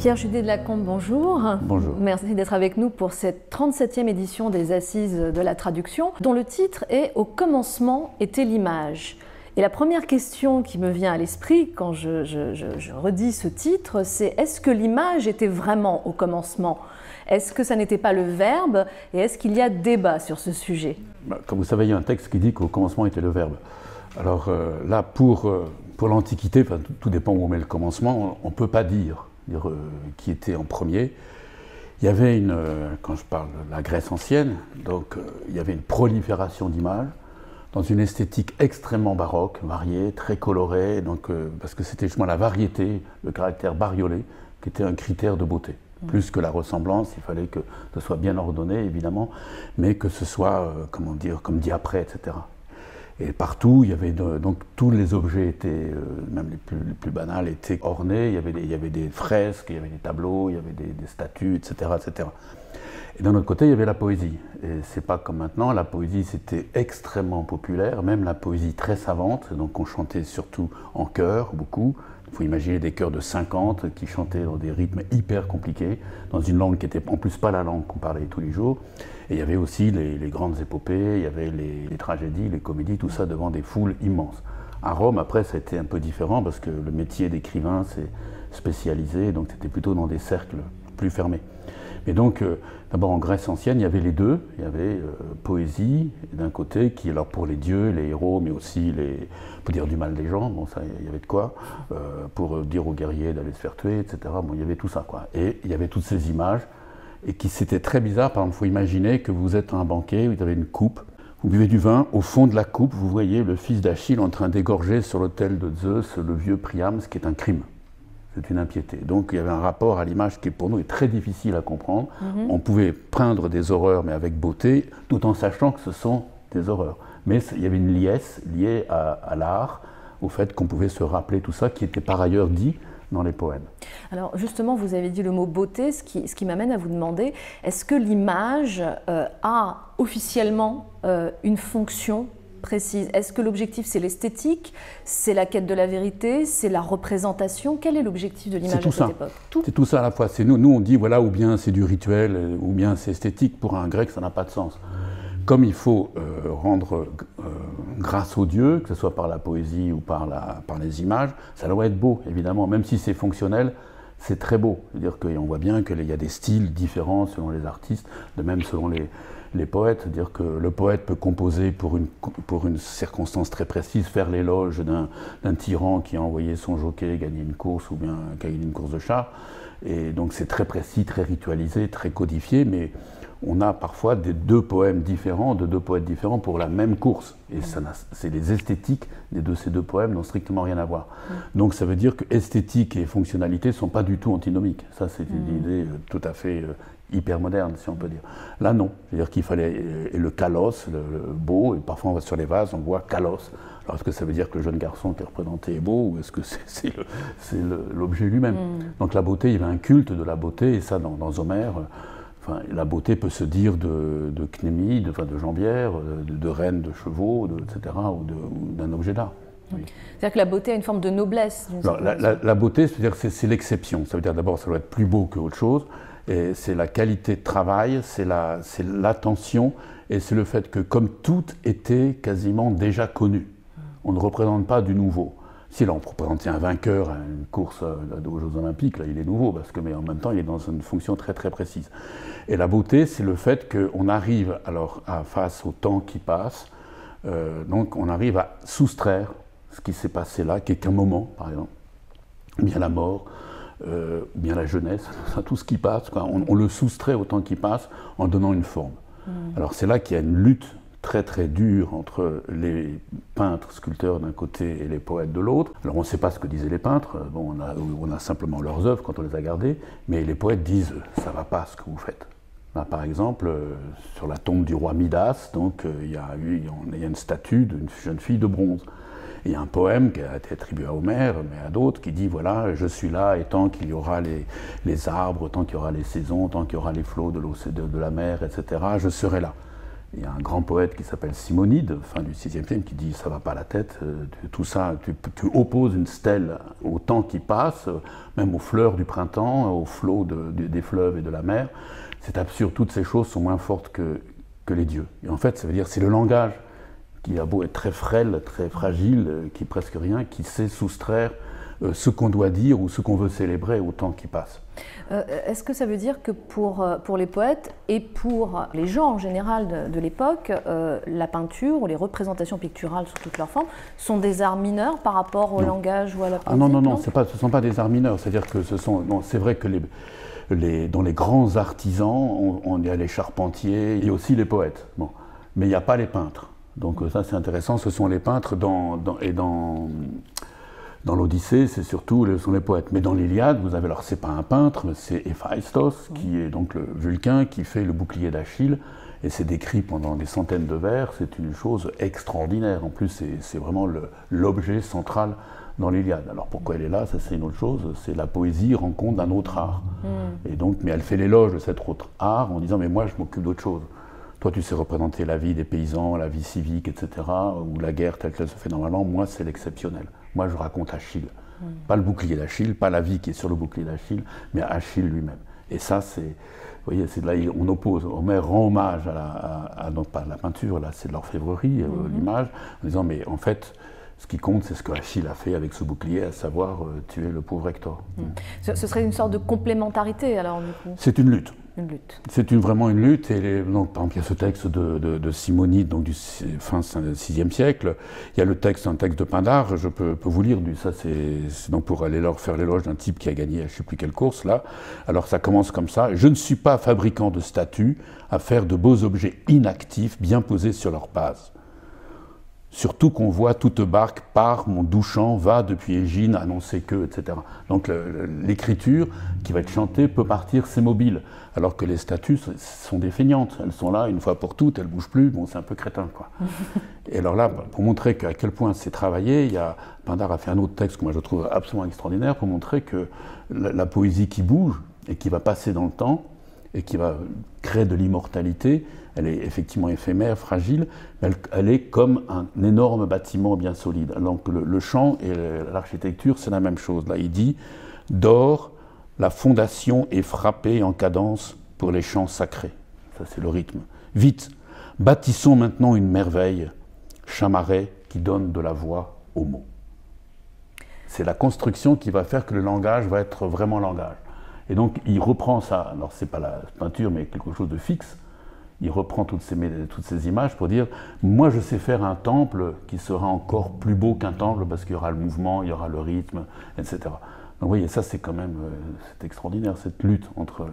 Pierre Judet de Lacombe, bonjour. Bonjour. Merci d'être avec nous pour cette 37e édition des Assises de la traduction, dont le titre est « Au commencement était l'image ». Et la première question qui me vient à l'esprit quand je redis ce titre, c'est est-ce que l'image était vraiment au commencement? Est-ce que ça n'était pas le verbe? Et est-ce qu'il y a débat sur ce sujet? Comme vous savez, il y a un texte qui dit qu'au commencement était le verbe. Alors là, pour l'Antiquité, enfin, tout dépend où on met le commencement, on ne peut pas dire qui était en premier. Il y avait quand je parle de la Grèce ancienne, donc il y avait une prolifération d'images dans une esthétique extrêmement baroque, variée, très colorée, donc, parce que c'était justement la variété, le caractère bariolé, qui était un critère de beauté. Plus que la ressemblance, il fallait que ce soit bien ordonné, évidemment, mais que ce soit, comment dire, comme dit après, etc. Et partout, il y avait donc tous les objets étaient, même les plus banals, étaient ornés. Il y avait des fresques, il y avait des tableaux, il y avait des statues, etc., etc. Et d'un autre côté, il y avait la poésie. Et c'est pas comme maintenant. La poésie, c'était extrêmement populaire, même la poésie très savante. Donc, on chantait surtout en chœur, beaucoup. Il faut imaginer des chœurs de 50 qui chantaient dans des rythmes hyper compliqués, dans une langue qui n'était en plus pas la langue qu'on parlait tous les jours. Et il y avait aussi les grandes épopées, il y avait les tragédies, les comédies, tout ça devant des foules immenses. À Rome, après, ça a été un peu différent parce que le métier d'écrivain s'est spécialisé, donc c'était plutôt dans des cercles plus fermés. Mais donc, d'abord en Grèce ancienne, il y avait les deux. Il y avait poésie, d'un côté, qui, alors pour les dieux, les héros, mais aussi pour dire du mal des gens, bon, ça, il y avait de quoi, pour dire aux guerriers d'aller se faire tuer, etc. Bon, il y avait tout ça, quoi. Et il y avait toutes ces images, et qui c'était très bizarre. Par exemple, il faut imaginer que vous êtes à un banquet, vous avez une coupe, vous buvez du vin, au fond de la coupe, vous voyez le fils d'Achille en train d'égorger sur l'autel de Zeus le vieux Priam, ce qui est un crime. C'est une impiété. Donc il y avait un rapport à l'image qui pour nous est très difficile à comprendre. On pouvait peindre des horreurs mais avec beauté, tout en sachant que ce sont des horreurs. Mais il y avait une liesse liée à l'art, au fait qu'on pouvait se rappeler tout ça, qui était par ailleurs dit dans les poèmes. Alors justement, vous avez dit le mot beauté, ce qui m'amène à vous demander, est-ce que l'image a officiellement une fonction précise? Est-ce que l'objectif c'est l'esthétique, c'est la quête de la vérité, c'est la représentation? Quel est l'objectif de l'image à cette époque? C'est tout ça à la fois. Nous on dit voilà, ou bien c'est du rituel, ou bien c'est esthétique. Pour un grec, ça n'a pas de sens. Comme il faut rendre grâce aux dieux, que ce soit par la poésie ou par les images, ça doit être beau, évidemment. Même si c'est fonctionnel, c'est très beau. C'est-à-dire qu'on voit bien qu'il y a des styles différents selon les artistes, de même selon les poètes. C'est-à-dire que le poète peut composer pour une circonstance très précise, faire l'éloge d'un tyran qui a envoyé son jockey gagner une course ou bien gagner une course de char. Et donc c'est très précis, très ritualisé, très codifié, mais on a parfois deux poèmes différents, de deux poètes différents pour la même course. Et c'est les esthétiques de ces deux poèmes n'ont strictement rien à voir. Donc ça veut dire que esthétique et fonctionnalité ne sont pas du tout antinomiques. Ça, c'est une idée tout à fait hyper moderne, si on peut dire. Là, non. C'est-à-dire qu'il fallait le kalos, le beau, et parfois on va sur les vases, on voit kalos. Alors est-ce que ça veut dire que le jeune garçon qui est représenté est beau, ou est-ce que c'est l'objet lui-même? Donc la beauté, il y avait un culte de la beauté, et ça, dans Homère, enfin, la beauté peut se dire de Cnémide, de jambière, de reine de chevaux, etc., ou d'un objet d'art. Oui. C'est-à-dire que la beauté a une forme de noblesse. Alors, la beauté, c'est l'exception. Ça veut dire d'abord, ça doit être plus beau qu'autre chose. Et c'est la qualité de travail, c'est l'attention, et c'est le fait que, comme tout était quasiment déjà connu, on ne représente pas du nouveau. Si là, on représentait un vainqueur à une course aux Jeux Olympiques, là, il est nouveau, mais en même temps, il est dans une fonction très très précise. Et la beauté, c'est le fait qu'on arrive alors face au temps qui passe, donc on arrive à soustraire ce qui s'est passé là, qui est qu'un moment, par exemple, ou bien la mort, ou bien la jeunesse, tout ce qui passe, quoi. On le soustrait au temps qui passe en donnant une forme. Alors c'est là qu'il y a une lutte très très dure entre les peintres, sculpteurs d'un côté et les poètes de l'autre. Alors on ne sait pas ce que disaient les peintres, bon, on a simplement leurs œuvres quand on les a gardées, mais les poètes disent « ça ne va pas ce que vous faites ». Là, par exemple, sur la tombe du roi Midas, donc, il y a une statue d'une jeune fille de bronze. Il y a un poème qui a été attribué à Homère, mais à d'autres, qui dit « voilà, je suis là, et tant qu'il y aura les arbres, tant qu'il y aura les saisons, tant qu'il y aura les flots de l'eau, de la mer, etc., je serai là ». Il y a un grand poète qui s'appelle Simonide, fin du VIe siècle, qui dit « ça va pas à la tête, tout ça, tu opposes une stèle au temps qui passe, même aux fleurs du printemps, aux flots des fleuves et de la mer. C'est absurde, toutes ces choses sont moins fortes que les dieux. » Et en fait, ça veut dire c'est le langage qui a beau être très frêle, très fragile, qui est presque rien, qui sait soustraire ce qu'on doit dire ou ce qu'on veut célébrer au temps qui passe. Est-ce que ça veut dire que pour les poètes et pour les gens en général de l'époque, la peinture ou les représentations picturales sous toutes leurs formes sont des arts mineurs par rapport au langage ou à la poésie? Ah non, ce ne sont pas des arts mineurs. C'est-à-dire que c'est vrai que dans les grands artisans, il y a les charpentiers et aussi les poètes. Bon. Mais il n'y a pas les peintres. Donc ça c'est intéressant, ce sont les peintres dans l'Odyssée, ce sont les poètes. Mais dans l'Iliade, vous avez, alors c'est pas un peintre, c'est Héphaïstos, qui est donc le Vulcain, qui fait le bouclier d'Achille, et c'est décrit pendant des centaines de vers, c'est une chose extraordinaire. En plus, c'est vraiment l'objet central dans l'Iliade. Alors pourquoi elle est là, ça c'est une autre chose, c'est la poésie rend compte d'un autre art. Et donc, mais elle fait l'éloge de cet autre art en disant, mais moi je m'occupe d'autre chose. Toi, tu sais représenter la vie des paysans, la vie civique, etc., ou la guerre telle qu'elle se fait normalement. Moi, c'est l'exceptionnel. Moi, je raconte Achille. Pas le bouclier d'Achille, pas la vie qui est sur le bouclier d'Achille, mais Achille lui-même. Et ça, vous voyez, c'est là on oppose. Homère rend hommage non pas à la peinture, là, c'est de l'orfèvrerie, l'image, en disant, mais en fait, ce qui compte, c'est ce que Achille a fait avec ce bouclier, à savoir tuer le pauvre Hector. Ce serait une sorte de complémentarité, alors, du coup? C'est une lutte. Une lutte. C'est vraiment une lutte, et donc, par exemple, il y a ce texte de Simonide, donc du fin VIe siècle. Il y a un texte de Pindare, je peux vous lire, ça c'est donc pour aller faire l'éloge d'un type qui a gagné, je ne sais plus quelle course là. Alors ça commence comme ça: je ne suis pas fabricant de statues à faire de beaux objets inactifs bien posés sur leur base. Surtout qu'on voit toute barque part, mon doux chant va depuis Égine annoncer que, etc. Donc l'écriture qui va être chantée peut partir, c'est mobile, alors que les statues sont des feignantes. Elles sont là une fois pour toutes, elles ne bougent plus, bon c'est un peu crétin quoi. Et alors là, pour montrer à quel point c'est travaillé, Pindare a fait un autre texte que moi je trouve absolument extraordinaire pour montrer que la poésie qui bouge et qui va passer dans le temps et qui va créer de l'immortalité, elle est effectivement éphémère, fragile, mais elle est comme un énorme bâtiment bien solide. Donc le chant et l'architecture, c'est la même chose. Là, il dit « D'or, la fondation est frappée en cadence pour les chants sacrés ». Ça, c'est le rythme. Vite, bâtissons maintenant une merveille, Chamarré, qui donne de la voix aux mots. C'est la construction qui va faire que le langage va être vraiment langage. Et donc, il reprend ça, alors c'est pas la peinture, mais quelque chose de fixe. Il reprend toutes ces images pour dire « Moi, je sais faire un temple qui sera encore plus beau qu'un temple parce qu'il y aura le mouvement, il y aura le rythme, etc. » Donc, vous voyez, ça, c'est quand même c'est extraordinaire, cette lutte entre...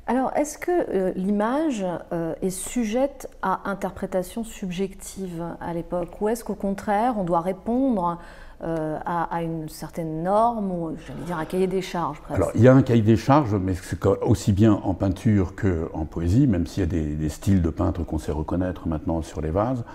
Alors, est-ce que l'image est sujette à interprétation subjective à l'époque, ou est-ce qu'au contraire, on doit répondre à une certaine norme, ou j'allais dire un cahier des charges presque? Alors, il y a un cahier des charges, mais c'est aussi bien en peinture qu'en poésie, même s'il y a des styles de peintres qu'on sait reconnaître maintenant sur les vases,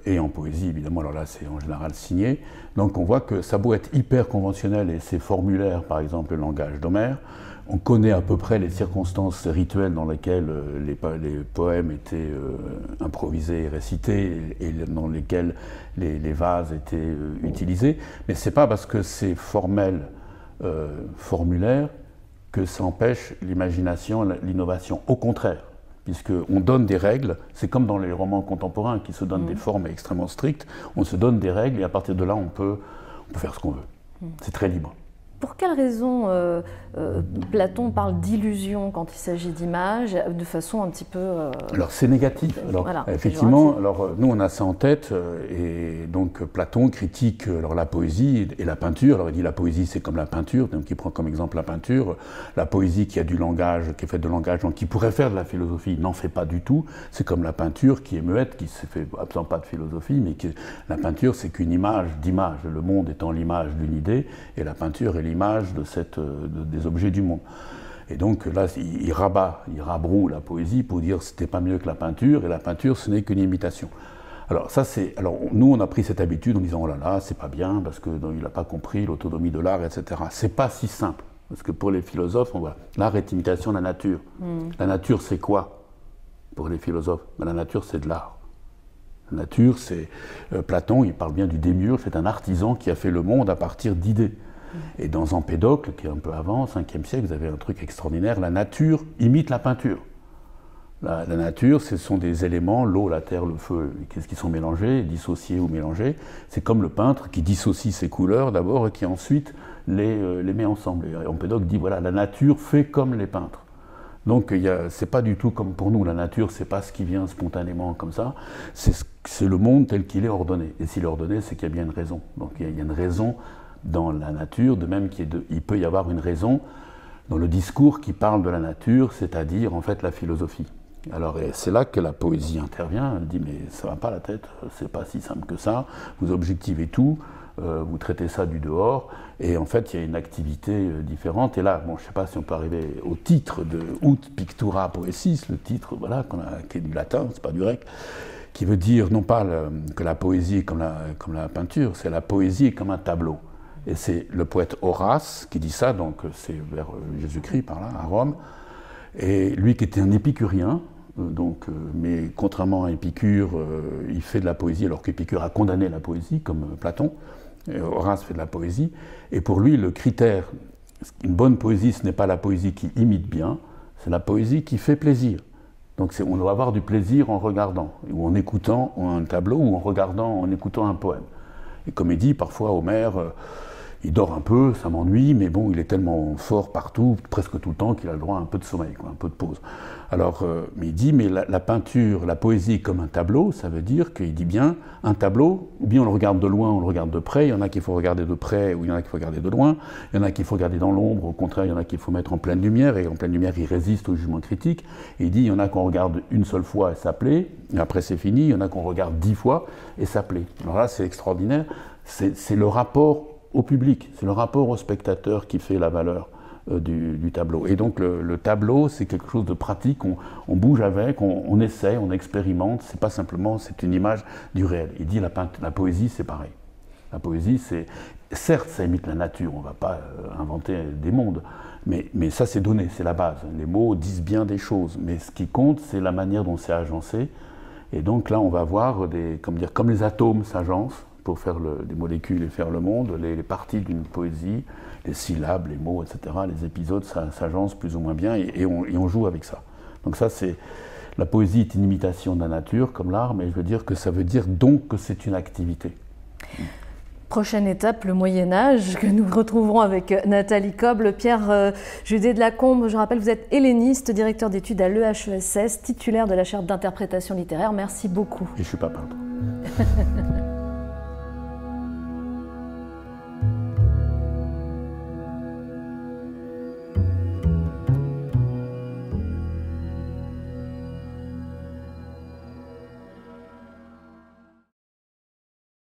et en poésie, évidemment, alors là, c'est en général signé. Donc, on voit que ça a beau être hyper conventionnel, et c'est formulaire, par exemple, le langage d'Homère. On connaît à peu près les circonstances rituelles dans lesquelles les poèmes étaient improvisés et récités et dans lesquels les vases étaient utilisés. Mais ce n'est pas parce que c'est formel, formulaire, que ça empêche l'imagination, l'innovation. Au contraire, puisqu'on donne des règles, c'est comme dans les romans contemporains qui se donnent des formes extrêmement strictes, on se donne des règles et à partir de là, on peut faire ce qu'on veut. C'est très libre. Pour quelle raison Platon parle d'illusion quand il s'agit d'images, de façon un petit peu... Alors c'est négatif. Alors, voilà, effectivement, nous on a ça en tête, et donc Platon critique la poésie et la peinture. Alors il dit la poésie c'est comme la peinture, donc il prend comme exemple la peinture. La poésie qui a du langage, qui est faite de langage, donc qui pourrait faire de la philosophie, n'en fait pas du tout. C'est comme la peinture qui est muette, qui ne fait absolument pas de philosophie, mais la peinture c'est qu'une image d'image, le monde étant l'image d'une idée, et la peinture est l'image des objets du monde. Et donc là, il rabroue la poésie pour dire que c'était pas mieux que la peinture, et la peinture, ce n'est qu'une imitation. Alors nous, on a pris cette habitude en disant, oh là là, c'est pas bien, parce qu'il n'a pas compris l'autonomie de l'art, etc. C'est pas si simple, parce que pour les philosophes, l'art est imitation de la nature. La nature, c'est quoi? pour les philosophes. Mais la nature, c'est de l'art. La nature, c'est... Platon, il parle bien du démiurge, c'est un artisan qui a fait le monde à partir d'idées. Et dans Empédocle, qui est un peu avant, au 5e siècle, vous avez un truc extraordinaire, la nature imite la peinture. La nature, ce sont des éléments, l'eau, la terre, le feu, qui sont mélangés, dissociés ou mélangés. C'est comme le peintre qui dissocie ses couleurs d'abord et qui ensuite les met ensemble. Et Empédocle dit, voilà, la nature fait comme les peintres. Donc c'est pas du tout comme pour nous, la nature, c'est pas ce qui vient spontanément comme ça, c'est le monde tel qu'il est ordonné. Et s'il est ordonné, c'est qu'il y a bien une raison. Donc il y a une raison dans la nature, de même qu'il peut y avoir une raison dans le discours qui parle de la nature, c'est-à-dire en fait la philosophie. Alors c'est là que la poésie intervient, elle dit mais ça va pas la tête, c'est pas si simple que ça, vous objectivez tout, vous traitez ça du dehors, et en fait il y a une activité différente, et là, bon, je sais pas si on peut arriver au titre de Ut Pictura Poesis, le titre voilà, qui est du latin, c'est pas du grec, qui veut dire non pas que la poésie est comme la peinture, c'est la poésie est comme un tableau. Et c'est le poète Horace qui dit ça, donc c'est vers Jésus-Christ par là, à Rome, et lui qui était un épicurien, mais contrairement à Épicure, il fait de la poésie alors qu'Épicure a condamné la poésie, comme Platon. Horace fait de la poésie, et pour lui le critère, une bonne poésie, ce n'est pas la poésie qui imite bien, c'est la poésie qui fait plaisir. Donc on doit avoir du plaisir en regardant, ou en écoutant un tableau, ou en écoutant un poème. Et comme il dit, parfois Homère, il dort un peu, ça m'ennuie, mais bon, il est tellement fort partout, presque tout le temps, qu'il a le droit à un peu de sommeil, un peu de pause. Alors, mais il dit, mais la peinture, la poésie comme un tableau, ça veut dire qu'il dit bien, un tableau, ou bien on le regarde de loin, on le regarde de près, il y en a qu'il faut regarder de près, ou il y en a qu'il faut regarder de loin, il y en a qu'il faut regarder dans l'ombre, au contraire, il y en a qu'il faut mettre en pleine lumière, et en pleine lumière, il résiste au jugement critique. Et il dit, il y en a qu'on regarde une seule fois et ça plaît, et après c'est fini, il y en a qu'on regarde 10 fois et ça plaît. Alors là, c'est extraordinaire, c'est le rapport au public, c'est le rapport au spectateur qui fait la valeur du tableau. Et donc le tableau, c'est quelque chose de pratique, on bouge avec, on essaie, on expérimente, c'est pas simplement, c'est une image du réel. Il dit la poésie, c'est pareil. La poésie, c'est, certes, ça imite la nature, on va pas inventer des mondes, mais ça c'est donné, c'est la base. Les mots disent bien des choses, mais ce qui compte, c'est la manière dont c'est agencé. Et donc là, on va voir comme les atomes s'agencent pour faire des molécules et faire le monde, les parties d'une poésie, les syllabes, les mots, etc., les épisodes s'agencent plus ou moins bien et on joue avec ça. Donc ça, c'est... La poésie est une imitation de la nature, comme l'art, mais je veux dire que ça veut dire donc que c'est une activité. Prochaine étape, le Moyen-Âge, que nous retrouverons avec Nathalie Coble. Pierre Judet de Lacombe, je rappelle, vous êtes helléniste, directeur d'études à l'EHESS, titulaire de la chaire d'interprétation littéraire. Merci beaucoup. Et je ne suis pas peintre.